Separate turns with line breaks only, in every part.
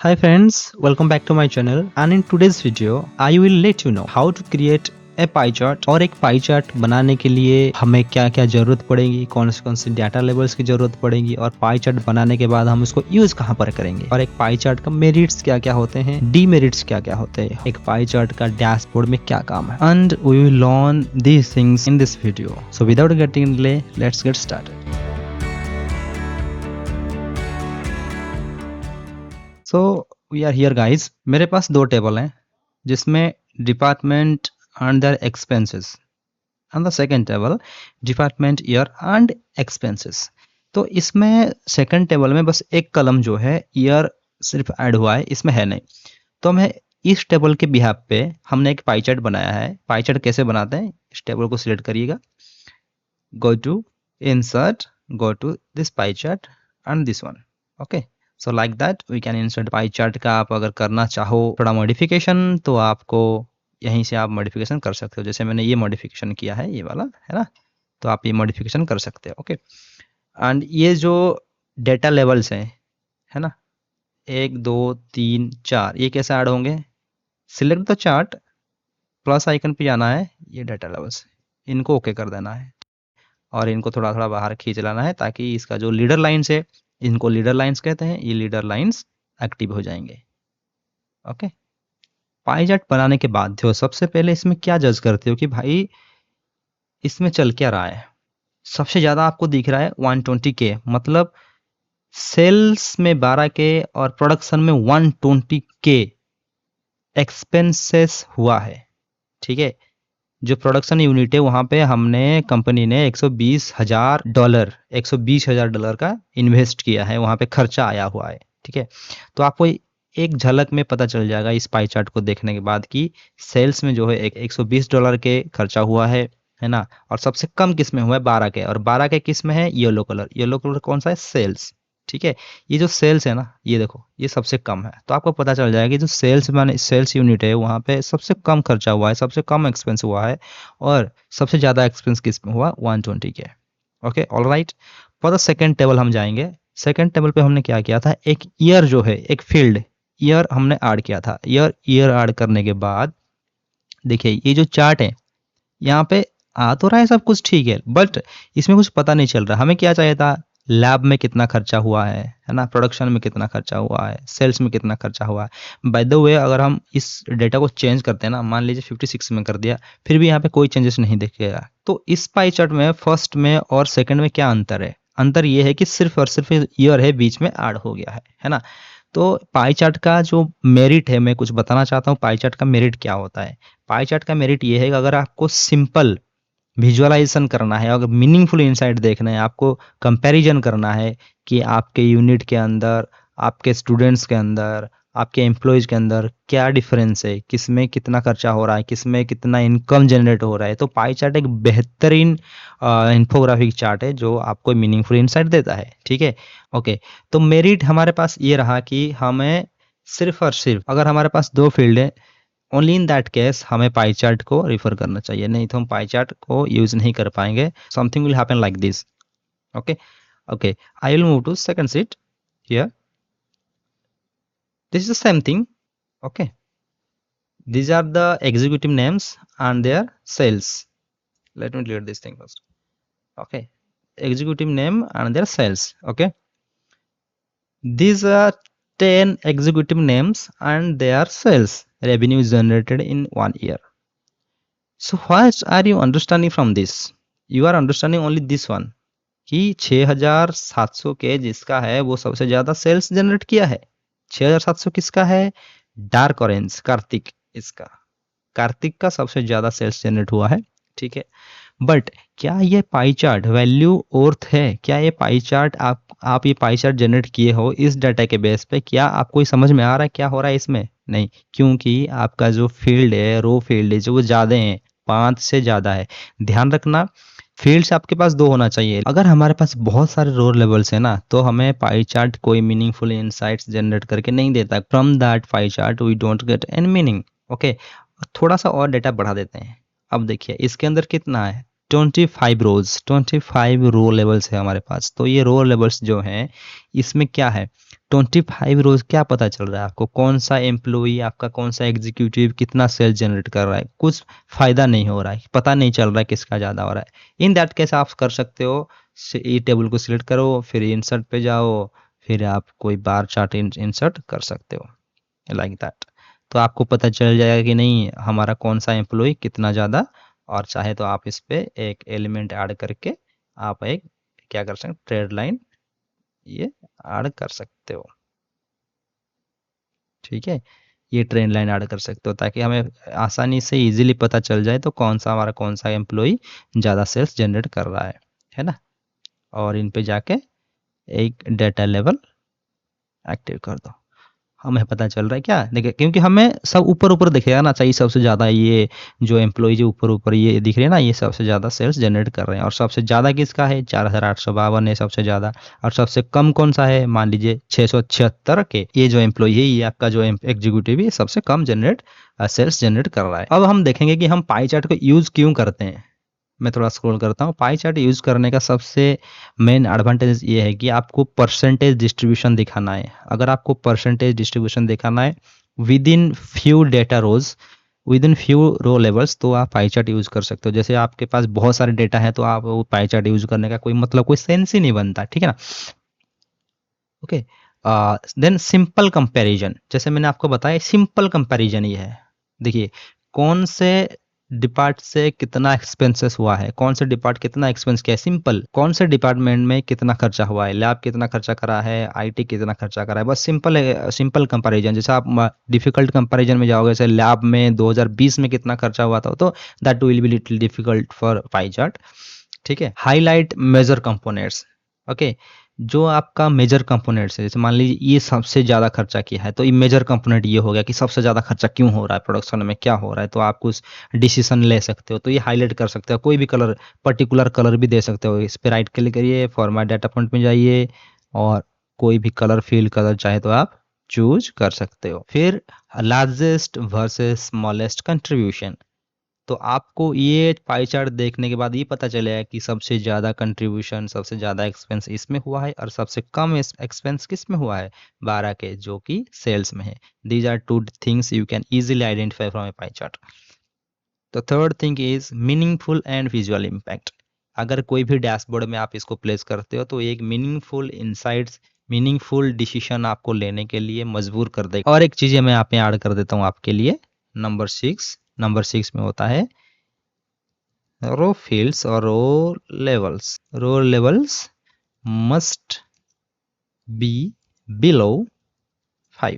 Hi friends, welcome back to my channel and in today's video I will let you know how to create a pie chart। और एक pie chart बनाने के लिए हमें क्या क्या जरूरत पड़ेगी, कौन सी डाटा लेवल्स की जरूरत पड़ेगी और पाई चार्ट बनाने के बाद हम उसको यूज कहाँ पर करेंगे और एक पाई चार्ट का मेरिट्स क्या क्या होते हैं, डीमेरिट्स क्या क्या होते हैं, एक पाई चार्ट का डैशबोर्ड में क्या काम है and we will learn these things in this video. So without getting delay let's get started. So we are here guys. मेरे पास दो टेबल हैं जिसमें department and their expenses and the second table department year and expenses. तो इसमें second table में बस एक कलम जो है ईयर सिर्फ ऐड हुआ है, इसमें है नहीं। तो हमें इस टेबल के बिहाफ पे हमने एक पाई चार्ट बनाया है। पाई चार्ट कैसे बनाते हैं, इस टेबल को सिलेक्ट करिएगा, go to insert, go to this pie chart and this one, okay। so like that we can insert pie chart का आप अगर करना चाहो थोड़ा मॉडिफिकेशन तो आपको यहीं से आप मॉडिफिकेशन कर सकते हो। जैसे मैंने ये मॉडिफिकेशन किया है, ये वाला है ना, तो आप ये मॉडिफिकेशन कर सकते हो, ओके। एंड ये जो डेटा लेवल्स हैं, है ना, 1 2 3 4, ये कैसे ऐड होंगे, select the chart, plus icon पे जाना है, ये डेटा लेवल्स इनको ओके कर देना है और इनको थोड़ा थोड़ा बाहर खींच लाना है ताकि इसका जो लीडर लाइन्स है, इनको लीडर लाइन्स कहते हैं, ये लीडर लाइन्स एक्टिव हो जाएंगे, ओके। पाई चार्ट बनाने के बाद जो सबसे पहले इसमें क्या जज करते हो कि भाई इसमें चल क्या रहा है। सबसे ज्यादा आपको दिख रहा है 120K, मतलब सेल्स में 12K और प्रोडक्शन में 120K एक्सपेंसेस हुआ है, ठीक है। जो प्रोडक्शन यूनिट है वहां पे हमने कंपनी ने $120,000 $120,000 का इन्वेस्ट किया है, वहां पे खर्चा आया हुआ है, ठीक है। तो आपको एक झलक में पता चल जाएगा इस पाई चार्ट को देखने के बाद कि सेल्स में जो है $120 के खर्चा हुआ है ना। और सबसे कम किस में हुआ है, 12K, और 12K किस में है, येलो कलर। येलो कलर कौन सा है, सेल्स, ठीक है। ये जो सेल्स है ना, ये देखो ये सबसे कम है, तो आपको पता चल जाएगा कि जो सेल्स यूनिट है वहाँ पे सबसे कम खर्चा हुआ है, सबसे कम एक्सपेंस हुआ है और सबसे ज़्यादा एक्सपेंस किस में हुआ, 120K, okay all right. For the second table हम जाएंगे। सेकेंड टेबल पे हमने क्या किया था, एक ईयर जो है, एक फील्ड ईयर हमने ऐड किया था। ईयर ऐड करने के बाद देखिए ये जो चार्ट है यहाँ पे आ तो रहा है सब कुछ ठीक है, बट इसमें कुछ पता नहीं चल रहा। हमें क्या चाहिए था, लैब में कितना खर्चा हुआ है ना, प्रोडक्शन में कितना खर्चा हुआ है, सेल्स में कितना खर्चा हुआ है। बाय द वे अगर हम इस डेटा को चेंज करते हैं ना, मान लीजिए 56 में कर दिया, फिर भी यहाँ पे कोई चेंजेस नहीं दिखेगा। तो इस पाई चार्ट में फर्स्ट में और सेकंड में क्या अंतर है, अंतर ये है कि सिर्फ और सिर्फ ईयर है बीच में ऐड हो गया है ना। तो पाई चार्ट का जो मेरिट है, मैं कुछ बताना चाहता हूँ पाई चार्ट का मेरिट क्या होता है। पाई चार्ट का मेरिट ये है कि अगर आपको सिंपल विजुअलाइजेशन करना है, अगर मीनिंगफुल इनसाइट देखना है, आपको कंपैरिजन करना है कि आपके यूनिट के अंदर, आपके स्टूडेंट्स के अंदर, आपके एम्प्लॉयज के अंदर क्या डिफरेंस है, किस में कितना खर्चा हो रहा है, किस में कितना इनकम जनरेट हो रहा है, तो पाई चार्ट एक बेहतरीन इन्फोग्राफिक चार्ट है जो आपको मीनिंगफुल इनसाइट देता है, ठीक है, ओके। तो मेरिट हमारे पास ये रहा कि हमें सिर्फ और सिर्फ अगर हमारे पास दो फील्ड है, ओनली इन दैट केस हमें पाई चार्ट को रिफर करना चाहिए, नहीं तो हम पाई चार्ट को यूज नहीं कर पाएंगे। Something will happen like this, okay okay. I will move to second sheet here. This is the same thing, okay. These are the executive names and their sales. Let me clear this thing first, okay। Executive name and their sales, okay। These are 10 executive names and their sales revenue generated in 1 year. So what are you understanding from this? You are understanding only this one कि 6,700 के जिसका है वो सबसे ज्यादा sales generate किया है। 6,700 किसका है, डार्क ऑरेंज कार्तिक, इसका कार्तिक का सबसे ज्यादा सेल्स जनरेट हुआ है, ठीक है। बट क्या ये पाई चार्ट वैल्यू अर्थ है, क्या ये पाई चार्ट आप ये पाई चार्ट जनरेट किए हो इस डाटा के बेस पे, क्या आपको समझ में आ रहा है क्या हो रहा है इसमें, नहीं, क्योंकि आपका जो फील्ड है, रो फील्ड है, जो वो ज्यादा है, 5 से ज्यादा है। ध्यान रखना फील्ड्स आपके पास 2 होना चाहिए। अगर हमारे पास बहुत सारे रो लेवल्स है ना, तो हमें पाई चार्ट कोई मीनिंगफुल इनसाइट्स जनरेट करके नहीं देता। From that pie chart we don't get any meaning, okay. थोड़ा सा और डेटा बढ़ा देते हैं। अब देखिए इसके अंदर कितना है, 25 रोज, 25 रो लेवल्स है हमारे पास। तो ये रो लेवल्स जो हैं इसमें क्या है, 25 रोज क्या पता चल रहा है आपको, कौन सा एम्प्लॉई आपका, कौन सा एग्जीक्यूटिव कितना सेल्स जनरेट कर रहा है, कुछ फायदा नहीं हो रहा है, पता नहीं चल रहा है किसका ज़्यादा हो रहा है। इन दैट केस आप कर सकते हो, ये टेबल को सिलेक्ट करो, फिर इंसर्ट पे जाओ, फिर आप कोई बार चार्ट इंसर्ट कर सकते हो लाइक दैट। तो आपको पता चल जाएगा कि नहीं हमारा कौन सा एम्प्लॉय कितना ज़्यादा, और चाहे तो आप इस पे एक एलिमेंट ऐड करके आप एक क्या कर सकते हैं, ट्रेड लाइन ये ऐड कर सकते हो। ठीक है, ये ट्रेंड लाइन ऐड कर सकते हो ताकि हमें आसानी से इजीली पता चल जाए तो हमारा कौन सा एम्प्लॉय ज़्यादा सेल्स जनरेट कर रहा है ना। और इन पे जाके एक डेटा लेवल एक्टिव कर दो, हमें पता चल रहा है क्या, देखिए क्योंकि हमें सब ऊपर ऊपर दिखेगा ना, चाहिए सबसे ज़्यादा ये जो एम्प्लॉय जो ऊपर ऊपर ये दिख रहे हैं ना, ये सबसे ज़्यादा सेल्स जनरेट कर रहे हैं। और सबसे ज़्यादा किसका है, 4852 है सबसे ज़्यादा। और सबसे कम कौन सा है, मान लीजिए 676 के, ये जो एम्प्लॉय है ये आपका जो एग्जीक्यूटिव है सबसे कम सेल्स जनरेट कर रहा है। अब हम देखेंगे कि हम पाई चार्ट को यूज़ क्यों करते हैं। मैं थोड़ा स्क्रॉल करता हूँ। पाई चार्ट यूज़ करने का सबसे मेन एडवांटेज ये है कि आपको परसेंटेज डिस्ट्रीब्यूशन दिखाना है। अगर आपको परसेंटेज डिस्ट्रीब्यूशन दिखाना है within few data rows, within few row levels, तो आप पाई चार्ट यूज़ कर सकते हो। जैसे आपके पास बहुत सारे डेटा है तो आप वो पाई चार्ट यूज़ करने का कोई मतलब, कोई सेंस ही नहीं बनता, ठीक है ना। ओके, देन सिंपल कंपैरिजन, जैसे मैंने आपको बताया सिंपल कंपैरिजन ये है। देखिए कौन से डिपार्ट से कितना एक्सपेंसेस हुआ है, कौन से डिपार्ट कितना एक्सपेंस किया है, सिंपल कौन से डिपार्टमेंट में कितना खर्चा हुआ है, लैब कितना खर्चा करा है, आईटी कितना खर्चा करा है, बस सिंपल कंपैरिजन। जैसे आप डिफिकल्ट कंपैरिजन में जाओगे, जैसे लैब में 2020 में कितना खर्चा हुआ था, तो that will be little difficult for pie chart. ठीक है, हाईलाइट मेजर कंपोनेंट्स। ओके, जो आपका मेजर कंपोनेंट्स है, जैसे मान लीजिए ये सबसे ज़्यादा खर्चा किया है, तो ये मेजर कंपोनेंट ये हो गया कि सबसे ज़्यादा खर्चा क्यों हो रहा है, प्रोडक्शन में क्या हो रहा है, तो आप कुछ डिसीजन ले सकते हो, तो ये हाईलाइट कर सकते हो। कोई भी कलर, पर्टिकुलर कलर भी दे सकते हो। इस पर राइट क्लिक करिए, फॉर्मेट डाटा पॉइंट में जाइए और कोई भी कलर फील कलर चाहे तो आप चूज कर सकते हो। फिर लार्जेस्ट वर्सेस स्मॉलेस्ट कंट्रीब्यूशन, तो आपको ये पाई चार्ट देखने के बाद ये पता चलेगा कि सबसे ज़्यादा कंट्रीब्यूशन, सबसे ज़्यादा एक्सपेंस इसमें हुआ है और सबसे कम एक्सपेंस किस में हुआ है, 12 के, जो कि सेल्स में है। These are two things you can easily identify from a pie chart. तो third thing is meaningful and visual impact. अगर कोई भी डैशबोर्ड में आप इसको प्लेस करते हो तो एक मीनिंगफुल इंसाइट्स, मीनिंगफुल डिसीजन आपको लेने के लिए मजबूर कर देगा। और एक चीज़ मैं यहाँ पे ऐड कर देता हूँ आपके लिए, नंबर 6 में होता है रो फील्ड्स और row levels. Row levels must be below 5।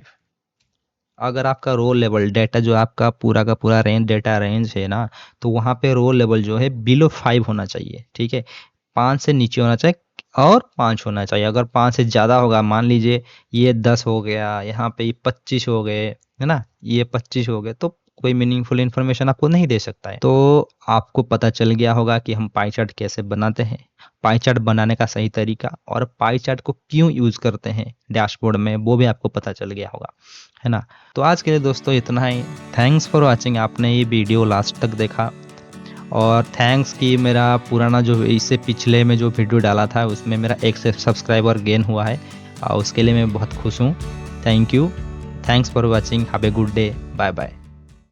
अगर आपका रो लेवल डाटा जो आपका पूरा का पूरा डेटा रेंज है ना, तो वहाँ पे रो लेवल जो है बिलो 5 होना चाहिए। ठीक है, 5 से नीचे होना चाहिए और 5 होना चाहिए। अगर 5 से ज़्यादा होगा, मान लीजिए ये 10 हो गया, यहाँ पे ये 25 हो गए, है ना, ये 25 हो गए, तो कोई मीनिंगफुल इन्फॉर्मेशन आपको नहीं दे सकता है। तो आपको पता चल गया होगा कि हम पाई चार्ट कैसे बनाते हैं, पाई चार्ट बनाने का सही तरीका, और पाई चार्ट को क्यों यूज़ करते हैं डैशबोर्ड में, वो भी आपको पता चल गया होगा, है ना। तो आज के लिए दोस्तों इतना ही। थैंक्स फॉर वॉचिंग, आपने ये वीडियो लास्ट तक देखा। और थैंक्स कि मेरा पुराना जो इससे पिछले में जो वीडियो डाला था उसमें मेरा 1 सब्सक्राइबर गेन हुआ है, और उसके लिए मैं बहुत खुश हूँ। Thank you, thanks for watching, have a good day, bye bye.